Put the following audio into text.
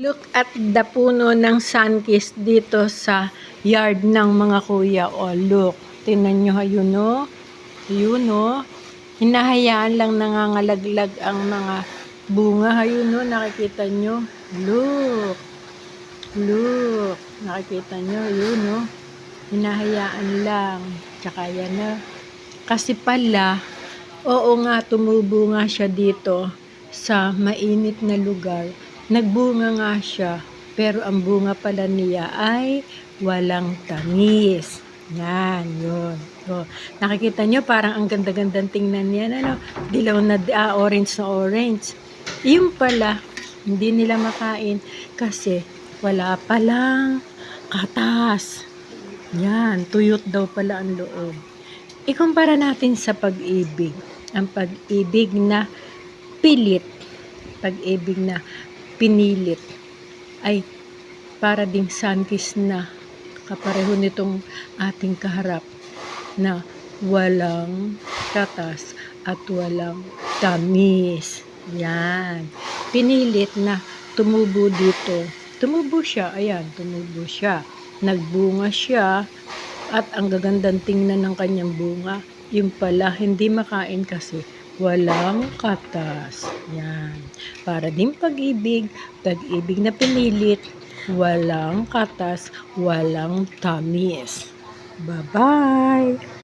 Look at the puno ng sunkist dito sa yard ng mga kuya. O, look. Tingnan nyo, yun o. Yun o. Hinahayaan lang nangangalaglag ang mga bunga. Ayun o, nakikita nyo. Look. Look. Nakikita nyo, yun o. Hinahayaan lang. Tsaka yan o. Kasi pala, oo nga, tumubo nga siya dito sa mainit na lugar. Nagbunga nga siya, pero ang bunga pala niya ay walang tamis. Yan, yun. So, nakikita nyo, parang ang ganda-gandang tingnan yan. Ano? Dilaw na, orange na orange. Yung pala, hindi nila makain kasi wala palang katas. Yan, tuyot daw pala ang loob. Ikumpara natin sa pag-ibig. Ang pag-ibig na pilit, pag-ibig na pinilit, ay para ding sunkist na kapareho nitong ating kaharap na walang katas at walang tamis. Yan. Pinilit na tumubo dito. Tumubo siya. Ayan, tumubo siya. Nagbunga siya at ang gagandang tingnan ng kanyang bunga. Yung pala, hindi makain kasi walang katas. Yan. Para din pag-ibig na pinilit, walang katas, walang tamis. Bye-bye!